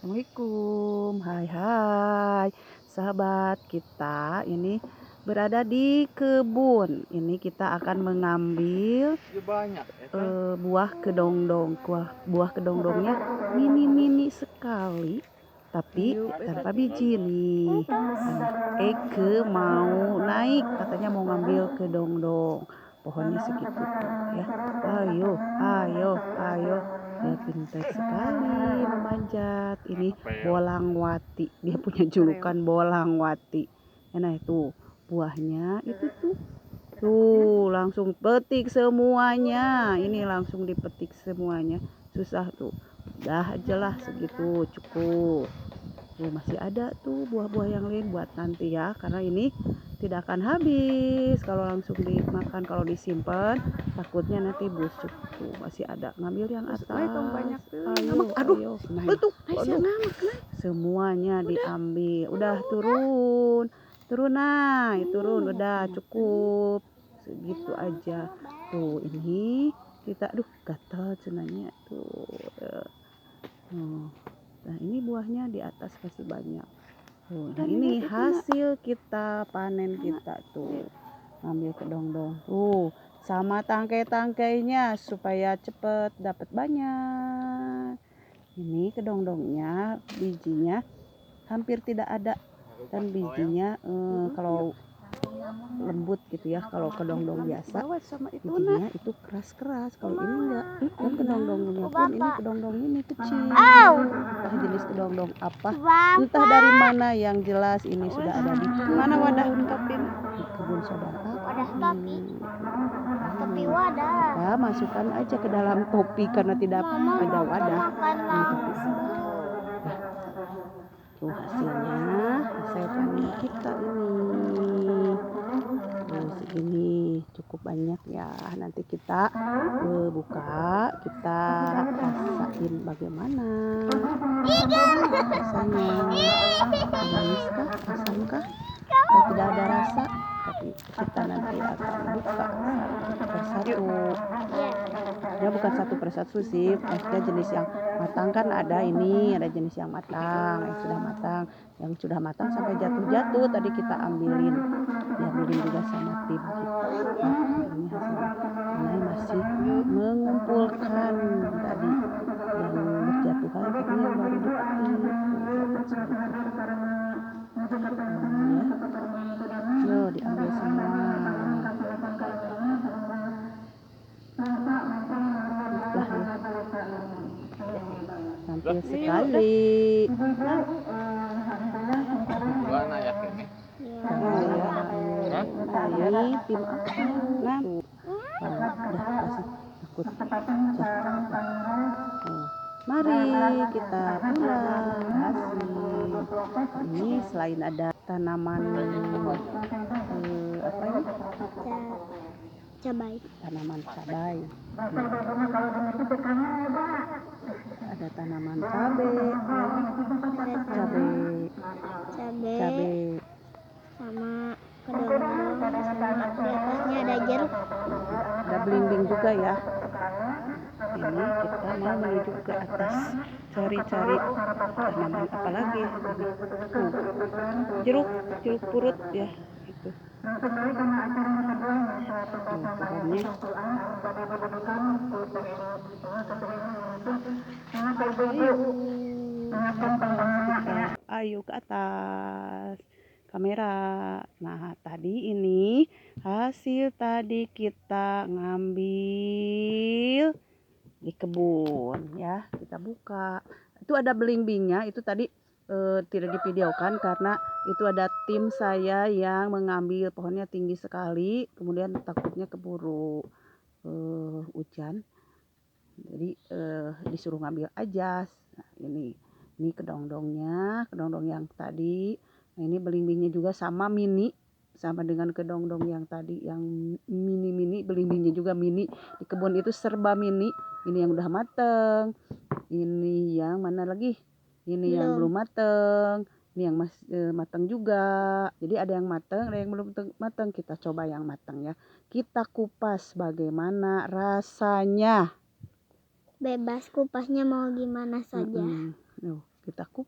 Assalamualaikum, hai sahabat, kita ini berada di kebun. Ini kita akan mengambil buah kedongdong. Buah kedongdongnya mini sekali, tapi tanpa biji nih. Eke mau naik, katanya mau ngambil kedongdong. Pohonnya segitu tuh ya. Ayo. Dia pintar sekali memanjat. Ini Bolangwati. Dia punya julukan Bolangwati. Nah itu buahnya itu tuh. Tuh langsung petik semuanya. Ini langsung dipetik semuanya. Susah tuh. Udah aja lah segitu cukup. Tuh masih ada tuh buah-buah yang lain buat nanti ya. Karena ini tidak akan habis kalau langsung dimakan. Kalau disimpan takutnya nanti busuk. Tuh masih ada, ngambil yang atas. Aduh, semuanya diambil. Udah turun udah cukup segitu aja. Tuh ini kita gatal cenanya tuh. Nah ini buahnya di atas masih banyak. Nah ini hasil kita panen kita tuh. Ambil kedongdong tuh sama tangkai-tangkainya supaya cepet dapat banyak. Ini kedongdongnya bijinya hampir tidak ada, dan bijinya kalau lembut gitu ya. Kalau kedongdong biasa bijinya itu keras, kalau ini enggak. Dan kedongdongnya pun ini kedongdong ini kecil. Entah jenis kedongdong apa, entah dari mana, yang jelas ini sudah ada di mana wadah topi di kebun saudara. Topi wadah. Ya, masukkan aja ke dalam topi karena tidak ada wadah. Tuh hasil panen kita ini. Tuh segini cukup banyak ya. Nanti kita buka, kita rasain bagaimana rasanya. Maniskah, asamkah, atau tidak ada rasa? Tapi kita nanti akan buka persatu. Ya bukan satu persatu sih, maksudnya jenis yang matang kan ada ini, ada jenis yang matang, yang sudah matang sampai jatuh tadi kita ambilin juga sama tim kita. Ini hasilnya. Ini masih mengumpulkan tadi yang berjatuhan, tapi yang baru dipetik. Tuh diambil semua. Tampil sekali. Ini tim aku. Mari kita pulang hasil. Ini selain ada tanaman apa ini? Cabai. Tanaman cabai. Ada tanaman cabai. Sama kedongdong, sama di atasnya ada jeruk. Ada belimbing juga ya. Ini kita mau menuju ke atas cari-cari tanaman apa lagi. Jeruk purut ya itu. Pohonnya. Ayo ke atas kamera. Nah tadi ini hasil tadi kita ngambil di kebun ya, kita buka. Itu ada belimbingnya, itu tadi tidak divideokan karena itu ada tim saya yang mengambil. Pohonnya tinggi sekali, kemudian takutnya keburu hujan, jadi disuruh ngambil aja. Nah, ini kedongdongnya, kedongdong yang tadi. Nah ini belimbingnya juga sama dengan kedongdong yang tadi, yang mini, belimbingnya juga mini. Di kebun itu serba mini. Ini yang udah mateng, ini yang mana lagi, ini yang belum mateng, ini yang masih mateng juga. Jadi ada yang mateng, ada yang belum mateng. Kita coba yang mateng ya. Kita kupas bagaimana rasanya. Bebas kupasnya mau gimana saja. Kita kupas.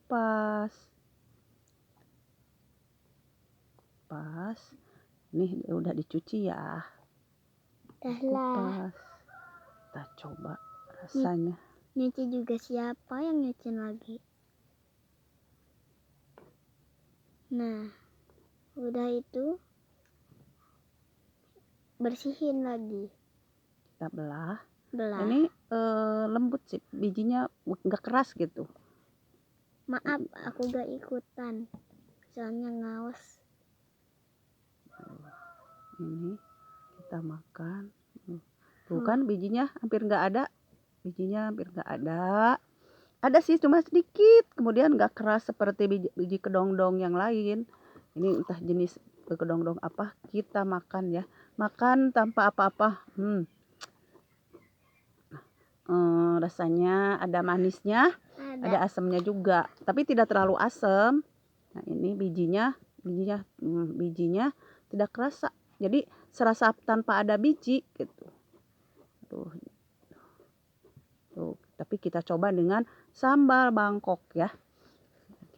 kupas. Ini udah dicuci ya. Dah lah. Kupas. Kita coba rasanya. Nyuci juga siapa yang nyuciin lagi? Nah, udah itu bersihin lagi. Kita belah. Belah. Ini lembut sih, bijinya nggak keras gitu. Maaf, aku gak ikutan. Soalnya ngawas. Ini kita makan. Tuh kan bijinya hampir nggak ada. Ada sih cuma sedikit. Kemudian nggak keras seperti biji kedongdong yang lain. Ini entah jenis kedongdong apa. Kita makan ya. Makan tanpa apa-apa. Rasanya ada manisnya, ada asamnya juga, tapi tidak terlalu asam. Nah ini bijinya tidak kerasa, jadi serasa tanpa ada biji gitu. Tuh, tapi kita coba dengan sambal Bangkok ya.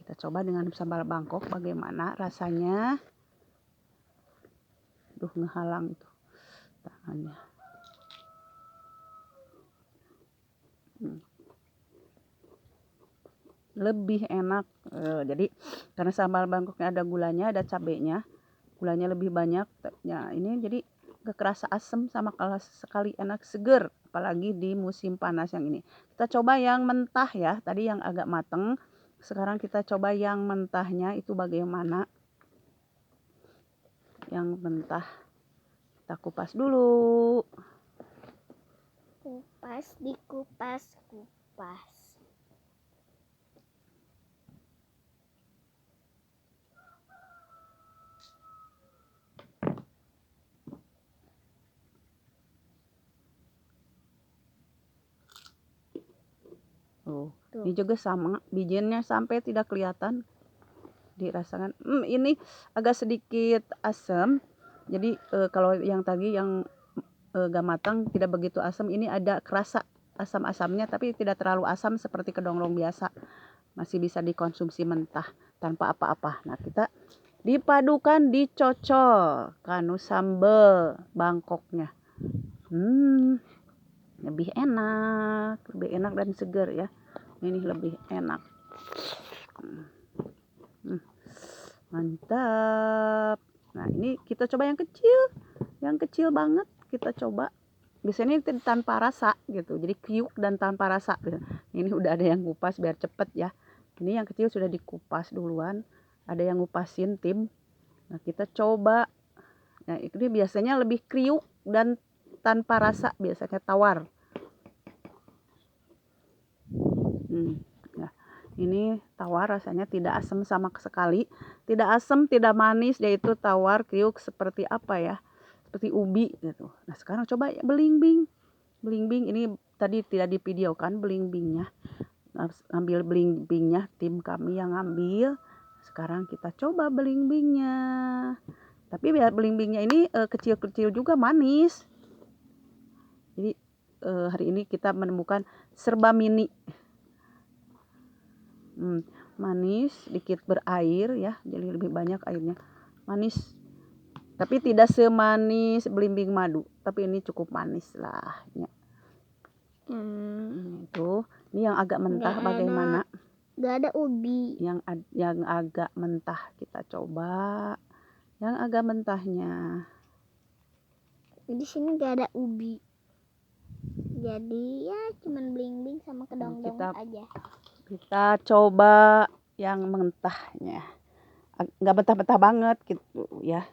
Kita coba dengan sambal Bangkok bagaimana rasanya. Ngehalang tuh tangannya. Lebih enak, jadi karena sambal Bangkoknya ada gulanya, ada cabenya, gulanya lebih banyak ya. Ini jadi gak kerasa asam sama sekali, enak, seger, apalagi di musim panas yang ini. Kita coba yang mentah ya, tadi yang agak mateng, sekarang kita coba yang mentahnya itu bagaimana. Yang mentah kita kupas dulu. Dikupas. Ini juga sama, bijinya sampai tidak kelihatan, dirasakan. Ini agak sedikit asam. Jadi kalau yang tadi yang gak matang tidak begitu asam, ini ada kerasa asam-asamnya, tapi tidak terlalu asam seperti kedongdong biasa. Masih bisa dikonsumsi mentah tanpa apa-apa. Nah kita dipadukan, dicocol kanu sambal Bangkoknya. Lebih enak dan segar ya. Ini lebih enak. Mantap. Nah ini kita coba yang kecil banget kita coba. Biasanya ini tanpa rasa gitu, jadi kriuk dan tanpa rasa gitu. Ini udah ada yang kupas biar cepet ya. Ini yang kecil sudah dikupas duluan, ada yang ngupasin tim. Nah kita coba. Nah ini biasanya lebih kriuk dan tanpa rasa, biasanya tawar. Nah, ini tawar, rasanya tidak asam sama sekali, tidak asam, tidak manis, yaitu tawar kriuk seperti apa ya, seperti ubi gitu. Nah sekarang coba ya, belimbing ini tadi tidak di video kan belimbingnya. Ambil belimbingnya, tim kami yang ngambil. Sekarang kita coba belimbingnya, tapi biar belimbingnya ini kecil-kecil juga manis. Jadi hari ini kita menemukan serba mini. Manis, sedikit berair ya, jadi lebih banyak airnya. Manis, tapi tidak semanis belimbing madu, tapi ini cukup manis lah ya. Itu, ini yang agak mentah bagaimana? Gak ada ubi. Yang agak mentah kita coba, yang agak mentahnya. Di sini gak ada ubi, jadi ya cuman bling-bling sama kedongdong aja. Kita coba yang mentahnya, nggak mentah-mentah banget gitu ya.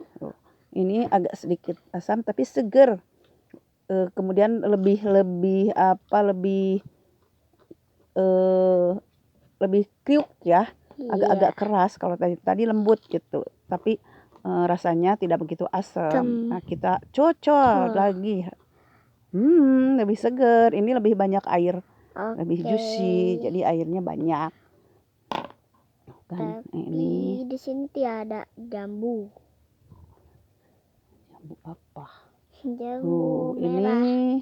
Ini agak sedikit asam tapi seger. Kemudian lebih kriuk ya, agak-agak keras. Kalau tadi lembut gitu, tapi rasanya tidak begitu asam. Nah kita cocol lagi, lebih seger. Ini lebih banyak air, lebih juicy, jadi airnya banyak kan. Ini di sini tiada jambu. Jambu apa? Jambu merah. Ini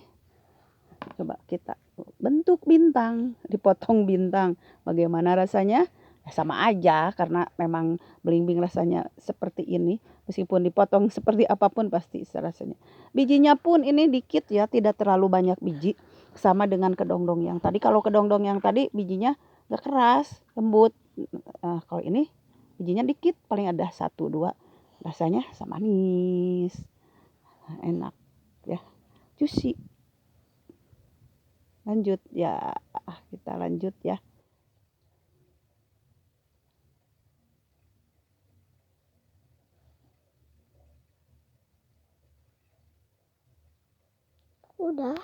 coba kita bentuk bintang, dipotong bintang. Bagaimana rasanya? Sama aja karena memang belimbing rasanya seperti ini, meskipun dipotong seperti apapun pasti rasanya. Bijinya pun ini dikit ya, tidak terlalu banyak biji, sama dengan kedongdong yang tadi. Kalau kedongdong yang tadi bijinya gak keras, lembut. Kalau ini bijinya dikit, paling ada 1-2, rasanya sama manis, enak ya, juicy. Lanjut ya, kita lanjut ya. Udah.